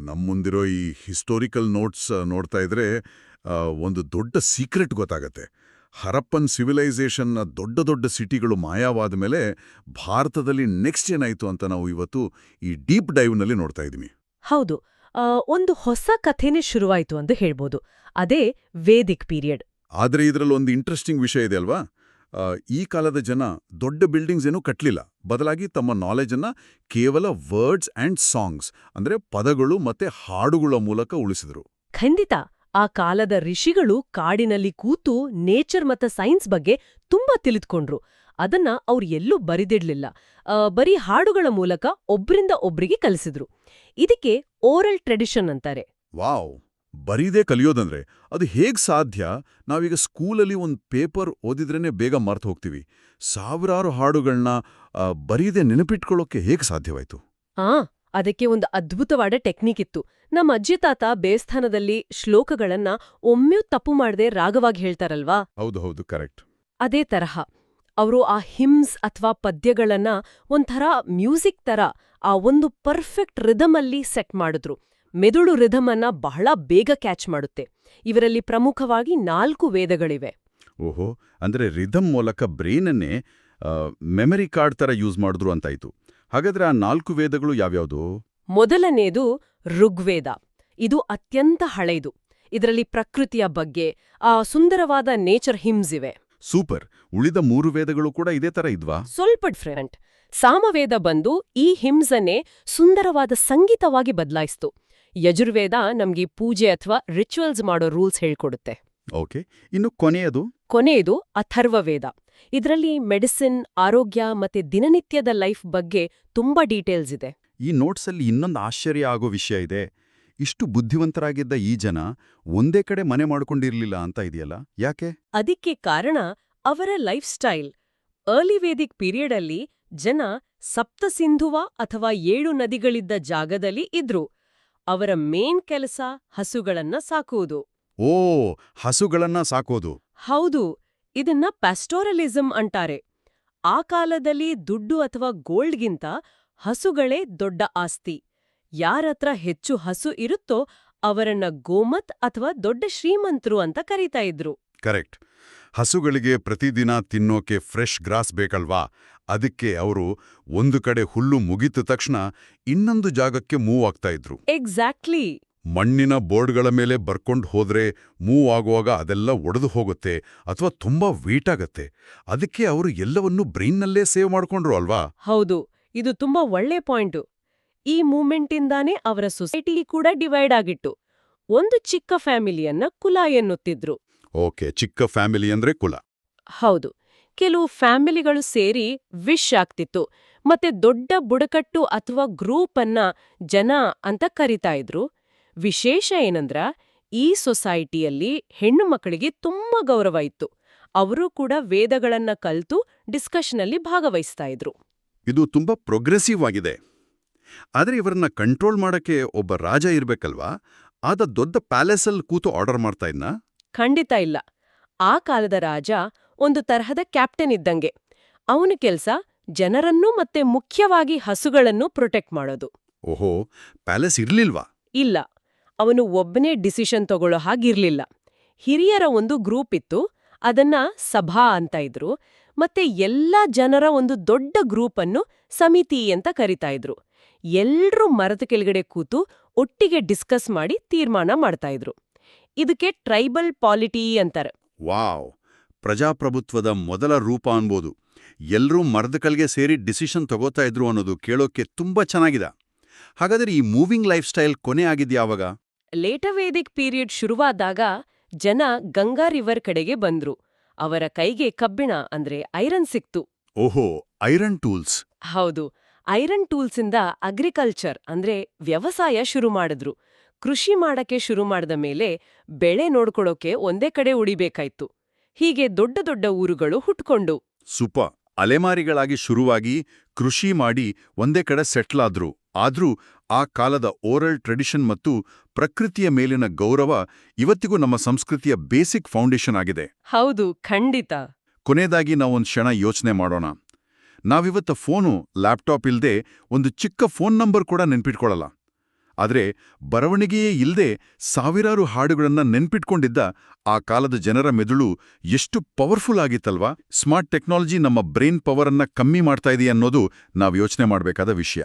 ನಮ್ಮ ಮುಂದಿರೋ ಈ historical notes ನೋಡ್ತಾ ಇದ್ರೆ ಆ, ಒಂದು ದೊಡ್ಡ ಸೀಕ್ರೆಟ್ ಗೊತ್ತಾಗತ್ತೆ. ಹರಪ್ಪನ್ ಸಿವಿಲೈಸೇಷನ್ನ ದೊಡ್ಡ ದೊಡ್ಡ ಸಿಟಿಗಳು ಮಾಯವಾದ ಮೇಲೆ ಭಾರತದಲ್ಲಿ ನೆಕ್ಸ್ಟ್ ಏನಾಯಿತು ಅಂತ ನಾವು ಇವತ್ತು ಈ ಡೀಪ್ ಡೈವ್ನಲ್ಲಿ ನೋಡ್ತಾ ಇದ್ದೀವಿ. ಹೌದು. ಒಂದು ಹೊಸ ಕಥೆನೇ ಶುರುವಾಯ್ತು ಅಂತ ಹೇಳ್ಬೋದು. ಅದೇ ವೇದಿಕ್ ಪೀರಿಯಡ್. ಆದರೆ ಇದರಲ್ಲಿ ಒಂದು ಇಂಟ್ರೆಸ್ಟಿಂಗ್ ವಿಷಯ ಇದೆ ಅಲ್ವಾ? ಈ ಕಾಲದ ಜನ ದೊಡ್ಡ ಬಿಲ್ಡಿಂಗ್ಸ್ ಏನೂ ಕಟ್ಟಲಿಲ್ಲ, ಬದಲಾಗಿ ತಮ್ಮ ನಾಲೆಜನ್ನು ಕೇವಲ ವರ್ಡ್ಸ್ ಆ್ಯಂಡ್ ಸಾಂಗ್ಸ್ ಅಂದರೆ ಪದಗಳು ಮತ್ತೆ ಹಾಡುಗಳ ಮೂಲಕ ಉಳಿಸಿದರು. ಖಂಡಿತ. ಆ ಕಾಲದ ಋಷಿಗಳು ಕಾಡಿನಲ್ಲಿ ಕೂತು ನೇಚರ್ ಮತ್ತು ಸೈನ್ಸ್ ಬಗ್ಗೆ ತುಂಬಾ ತಿಳಿದುಕೊಂಡ್ರು. ಅದನ್ನ ಅವ್ರು ಎಲ್ಲೂ ಬರಿದಿಡ್ಲಿಲ್ಲ. ಬರೀ ಹಾಡುಗಳ ಮೂಲಕ ಒಬ್ರಿಂದ ಒಬ್ರಿಗೆ ಕಲಿಸಿದ್ರು. ಇದಕ್ಕೆ ಓರಲ್ ಟ್ರೆಡಿಷನ್ ಅಂತಾರೆ. ವಾವ್! ಬರೀದೇ ಕಲಿಯೋದಂದ್ರೆ ಅದು ಹೇಗ್ ಸಾಧ್ಯ? ನಾವೀಗ ಸ್ಕೂಲಲ್ಲಿ ಒಂದು ಪೇಪರ್ ಓದಿದ್ರೇನೆ ಬೇಗ ಮರ್ತು ಹೋಗ್ತೀವಿ. ಸಾವಿರಾರು ಹಾಡುಗಳನ್ನ ಬರೀದೇ ನೆನಪಿಟ್ಕೊಳ್ಳೋಕೆ ಹೇಗೆ ಸಾಧ್ಯವಾಯ್ತು? ಅದಕ್ಕೆ ಒಂದು ಅದ್ಭುತವಾದ ಟೆಕ್ನಿಕ್ ಇತ್ತು. ನಮ್ಮ ಅಜ್ಜಿ ತಾತ ದೇವಸ್ಥಾನದಲ್ಲಿ ಶ್ಲೋಕಗಳನ್ನ ಒಮ್ಮೆಯೂ ತಪ್ಪು ಮಾಡದೆ ರಾಗವಾಗಿ ಹೇಳ್ತಾರಲ್ವಾ? ಹೌದು, ಕರೆಕ್ಟ್. ಅದೇ ತರಹ ಅವರು ಆ ಹಿಮ್ಸ್ ಅಥವಾ ಪದ್ಯಗಳನ್ನ ಒಂಥರ ಮ್ಯೂಸಿಕ್ ತರ ಆ ಒಂದು ಪರ್ಫೆಕ್ಟ್ ರಿದಮ್ ಅಲ್ಲಿ ಸೆಟ್ ಮಾಡಿದ್ರು. ಮೆದುಳು ರಿದಮ್ ಅನ್ನ ಬಹಳ ಬೇಗ ಕ್ಯಾಚ್ ಮಾಡುತ್ತೆ. ಇವರಲ್ಲಿ ಪ್ರಮುಖವಾಗಿ 4 ವೇದಗಳಿವೆ. ಓಹೋ, ಅಂದ್ರೆ ರಿದಮ್ ಮೂಲಕ ಬ್ರೈನನ್ನೇ ಮೆಮರಿ ಕಾರ್ಡ್ ತರ ಯೂಸ್ ಮಾಡಿದ್ರು ಅಂತಾಯ್ತು. ಹಾಗಾದ್ರೆ ಆ 4 ವೇದಗಳು ಯಾವ್ಯಾವುದು? ಮೊದಲನೇದು ಋಗ್ವೇದ. ಇದು ಅತ್ಯಂತ ಹಳೆಯದು. ಇದರಲ್ಲಿ ಪ್ರಕೃತಿಯ ಬಗ್ಗೆ ಸುಂದರವಾದ ನೇಚರ್ ಹಿಮ್ಸ್ ಇವೆ. ಸೂಪರ್. ಉಳಿದ 3 ವೇದಗಳು ಕೂಡ ಇದೇ ತರ ಇದ್ವಾ? ಸ್ವಲ್ಪ ಡಿಫರೆಂಟ್. ಸಾಮವೇದ ಬಂದು ಈ ಹಿಮ್ಸ್ ಅನ್ನೇ ಸುಂದರವಾದ ಸಂಗೀತವಾಗಿ ಬದಲಾಯಿಸ್ತು. ಯಜುರ್ವೇದ ನಮ್ಗೆ ಪೂಜೆ ಅಥವಾ ರಿಚುವಲ್ಸ್ ಮಾಡೋ ರೂಲ್ಸ್ ಹೇಳ್ಕೊಡುತ್ತೆ. ಓಕೆ, ಇನ್ನು ಕೊನೆಯದು ಅಥರ್ವವೇದ. ಇದರಲ್ಲಿ ಮೆಡಿಸಿನ್, ಆರೋಗ್ಯ ಮತ್ತೆ ದಿನನಿತ್ಯದ ಲೈಫ್ ಬಗ್ಗೆ ತುಂಬಾ ಡೀಟೇಲ್ಸ್ ಇದೆ. ಈ ನೋಟ್ಸಲ್ಲಿ ಇನ್ನೊಂದು ಆಶ್ಚರ್ಯ ಆಗೋ ವಿಷಯ ಇದೆ. ಇಷ್ಟು ಬುದ್ಧಿವಂತರಾಗಿದ್ದ ಈ ಜನ ಒಂದೇ ಕಡೆ ಮನೆ ಮಾಡ್ಕೊಂಡಿರ್ಲಿಲ್ಲ ಅಂತ ಇದೆಯಲ್ಲ, ಯಾಕೆ? ಅದಕ್ಕೆ ಕಾರಣ ಅವರ life style. Early Vedic period ಅಲ್ಲಿ ಜನ ಸಪ್ತಸಿಂಧುವ ಅಥವಾ 7 ನದಿಗಳಿದ್ದ ಜಾಗದಲ್ಲಿ ಇದ್ರು. ಅವರ ಮೇನ್ ಕೆಲಸ ಹಸುಗಳನ್ನ ಸಾಕುವುದು. ಓ, ಹಸುಗಳನ್ನ ಸಾಕೋದು. ಹೌದು. ಇದನ್ನ ಪ್ಯಾಸ್ಟೋರಲಿಸಂ ಅಂತಾರೆ. ಆ ಕಾಲದಲ್ಲಿ ದುಡ್ಡು ಅಥವಾ ಗೋಲ್ಡ್ಗಿಂತ ಹಸುಗಳೇ ದೊಡ್ಡ ಆಸ್ತಿ. ಯಾರತ್ರ ಹೆಚ್ಚು ಹಸು ಇರುತ್ತೋ ಅವರನ್ನ ಗೋಮತ್ ಅಥವಾ ದೊಡ್ಡ ಶ್ರೀಮಂತರು ಅಂತ ಕರೀತಾ ಇದ್ರು. ಕರೆಕ್ಟ್. ಹಸುಗಳಿಗೆ ಪ್ರತಿದಿನ ತಿನ್ನೋಕೆ ಫ್ರೆಶ್ ಗ್ರಾಸ್ ಬೇಕಲ್ವಾ? ಅದಕ್ಕೆ ಅವರು ಒಂದು ಕಡೆ ಹುಲ್ಲು ಮುಗಿದ ತಕ್ಷಣ ಇನ್ನೊಂದು ಜಾಗಕ್ಕೆ ಮೂವ್ ಆಗ್ತಾ ಇದ್ರು. ಎಕ್ಸಾಕ್ಟ್ಲಿ. ಮಣ್ಣಿನ ಬೋರ್ಡ್ಗಳ ಮೇಲೆ ಬರ್ಕೊಂಡು ಹೋದ್ರೆ ಮೂವ್ ಆಗುವಾಗ ಅದೆಲ್ಲ ಒಡೆದು ಹೋಗುತ್ತೆ ಅಥವಾ ತುಂಬಾ ವೇಟ್ ಆಗತ್ತೆ. ಅದಕ್ಕೆ ಅವರು ಎಲ್ಲವನ್ನೂ ಬ್ರೈನ್ನಲ್ಲೇ ಸೇವ್ ಮಾಡ್ಕೊಂಡ್ರು ಅಲ್ವಾ? ಹೌದು. ಇದು ತುಂಬಾ ಒಳ್ಳೆ ಪಾಯಿಂಟು. ಈ ಮೂವ್ಮೆಂಟಿಂದಾನೇ ಅವರ ಸೊಸೈಟಿ ಕೂಡ ಡಿವೈಡ್ ಆಗಿತ್ತು. ಒಂದು ಚಿಕ್ಕ ಫ್ಯಾಮಿಲಿಯನ್ನ ಕುಲ ಎನ್ನುತ್ತಿದ್ರು. ಓಕೆ, ಚಿಕ್ಕ ಫ್ಯಾಮಿಲಿ ಅಂದ್ರೆ ಕುಲ. ಹೌದು. ಕೆಲವು ಫ್ಯಾಮಿಲಿಗಳು ಸೇರಿ ವಿಶ್ ಆಗ್ತಿತ್ತು. ಮತ್ತೆ ದೊಡ್ಡ ಬುಡಕಟ್ಟು ಅಥವಾ ಗ್ರೂಪ್ ಅನ್ನ ಜನ ಅಂತ ಕರಿತಾ ಇದ್ರು. ವಿಶೇಷ ಏನಂದ್ರ ಈ ಸೊಸೈಟಿಯಲ್ಲಿ ಹೆಣ್ಣು ಮಕ್ಕಳಿಗೆ ತುಂಬಾ ಗೌರವ ಇತ್ತು. ಅವರು ಕೂಡ ವೇದಗಳನ್ನ ಕಲ್ತು ಡಿಸ್ಕಷನಲ್ಲಿ ಭಾಗವಹಿಸ್ತಾ ಇದ್ರು. ಇದು ತುಂಬಾ ಪ್ರೋಗ್ರೆಸಿವ್ ಆಗಿದೆ. ಆದ್ರೆ ಇವರನ್ನ ಕಂಟ್ರೋಲ್ ಮಾಡಕ್ಕೆ ಒಬ್ಬ ರಾಜ ಇರ್ಬೇಕಲ್ವಾ? ಆದ ದೊಡ್ಡ ಪ್ಯಾಲೇಸಲ್ಲಿ ಕೂತು ಆರ್ಡರ್ ಮಾಡ್ತಾ ಇದ್ನಾ? ಖಂಡಿತ ಇಲ್ಲ. ಆ ಕಾಲದ ರಾಜ ಒಂದು ತರಹದ ಕ್ಯಾಪ್ಟನ್ ಇದ್ದಂಗೆ. ಅವನ ಕೆಲ್ಸ ಜನರನ್ನೂ ಮತ್ತೆ ಮುಖ್ಯವಾಗಿ ಹಸುಗಳನ್ನೂ ಪ್ರೊಟೆಕ್ಟ್ ಮಾಡೋದು. ಓಹೋ, ಪ್ಯಾಲೇಸ್ ಇರ್ಲಿಲ್ವಾ? ಇಲ್ಲ. ಅವನು ಒಬ್ಬನೇ ಡಿಸಿಷನ್ ತಗೊಳ್ಳೋ ಹಾಗಿರ್ಲಿಲ್ಲ. ಹಿರಿಯರ ಒಂದು ಗ್ರೂಪ್ ಇತ್ತು. ಅದನ್ನ ಸಭಾ ಅಂತ ಇದ್ರು. ಮತ್ತೆ ಎಲ್ಲಾ ಜನರ ಒಂದು ದೊಡ್ಡ ಗ್ರೂಪ್ ಅನ್ನು ಸಮಿತಿ ಅಂತ ಕರಿತಾ ಇದ್ರು. ಎಲ್ರೂ ಮರದ ಕೆಳಗಡೆ ಕೂತು ಒಟ್ಟಿಗೆ ಡಿಸ್ಕಸ್ ಮಾಡಿ ತೀರ್ಮಾನ ಮಾಡ್ತಾ ಇದ್ರು. ಇದಕ್ಕೆ ಟ್ರೈಬಲ್ ಪಾಲಿಟಿ ಅಂತಾರೆ. ವಾವ್! ಪ್ರಜಾಪ್ರಭುತ್ವದ ಮೊದಲ ರೂಪ ಅನ್ಬೋದು. ಎಲ್ರೂ ಮರದ ಕಲ್ಗೆ ಸೇರಿ ಡಿಸಿಷನ್ ತಗೋತಾ ಇದ್ರು ಅನ್ನೋದು ಕೇಳೋಕೆ ತುಂಬಾ ಚೆನ್ನಾಗಿದೆ. ಹಾಗಾದ್ರೆ ಈ ಮೂವಿಂಗ್ ಲೈಫ್ ಸ್ಟೈಲ್ ಕೊನೆ ಆಗಿದ್ಯಾವಾಗ? ಲೇಟರ್ ವೇದಿಕ್ ಪೀರಿಯಡ್ ಶುರುವಾದಾಗ ಜನ ಗಂಗಾ ರಿವರ್ ಕಡೆಗೆ ಬಂದ್ರು. ಅವರ ಕೈಗೆ ಕಬ್ಬಿಣ ಅಂದ್ರೆ ಐರನ್ ಸಿಕ್ತು. ಓಹೋ, ಐರನ್ ಟೂಲ್ಸ್. ಹೌದು. ಐರನ್ ಟೂಲ್ಸಿಂದ ಅಗ್ರಿಕಲ್ಚರ್ ಅಂದ್ರೆ ವ್ಯವಸಾಯ ಶುರು ಮಾಡಿದ್ರು. ಕೃಷಿ ಮಾಡಕ್ಕೆ ಶುರು ಮಾಡಿದ ಮೇಲೆ ಬೆಳೆ ನೋಡ್ಕೊಳ್ಳೋಕೆ ಒಂದೇ ಕಡೆ ಉಳಿಬೇಕಾಯ್ತು. ಹೀಗೆ ದೊಡ್ಡ ದೊಡ್ಡ ಊರುಗಳು ಹುಟ್ಕೊಂಡು ಅಲೆಮಾರಿಗಳಾಗಿ ಶುರುವಾಗಿ ಕೃಷಿ ಮಾಡಿ ಒಂದೇ ಕಡೆ ಸೆಟ್ಲ್ ಆದ್ರೂ ಆ ಕಾಲದ ಓರಲ್ ಟ್ರೆಡಿಷನ್ ಮತ್ತು ಪ್ರಕೃತಿಯ ಮೇಲಿನ ಗೌರವ ಇವತ್ತಿಗೂ ನಮ್ಮ ಸಂಸ್ಕೃತಿಯ ಬೇಸಿಕ್ ಫೌಂಡೇಶನ್ ಆಗಿದೆ. ಹೌದು, ಖಂಡಿತ. ಕೊನೆಯದಾಗಿ ನಾವೊಂದು ಕ್ಷಣ ಯೋಚನೆ ಮಾಡೋಣ. ನಾವಿವತ್ತು ಫೋನು, ಲ್ಯಾಪ್ಟಾಪ್ ಇಲ್ದೆ ಒಂದು ಚಿಕ್ಕ ಫೋನ್ ನಂಬರ್ ಕೂಡ ನೆನ್ಪಿಟ್ಕೊಳ್ಳಲ್ಲ. ಆದರೆ ಬರವಣಿಗೆಯೇ ಇಲ್ಲದೆ ಸಾವಿರಾರು ಹಾಡುಗಳನ್ನ ನೆನ್ಪಿಟ್ಕೊಂಡಿದ್ದ ಆ ಕಾಲದ ಜನರ ಮೆದುಳು ಎಷ್ಟು ಪವರ್ಫುಲ್ ಆಗಿತ್ತಲ್ವಾ? ಸ್ಮಾರ್ಟ್ ಟೆಕ್ನಾಲಜಿ ನಮ್ಮ ಬ್ರೈನ್ ಪವರ್ ಅನ್ನ ಕಮ್ಮಿ ಮಾಡ್ತಾ ಇದೆಯಾ ಅನ್ನೋದು ನಾವು ಯೋಚನೆ ಮಾಡಬೇಕಾದ ವಿಷಯ.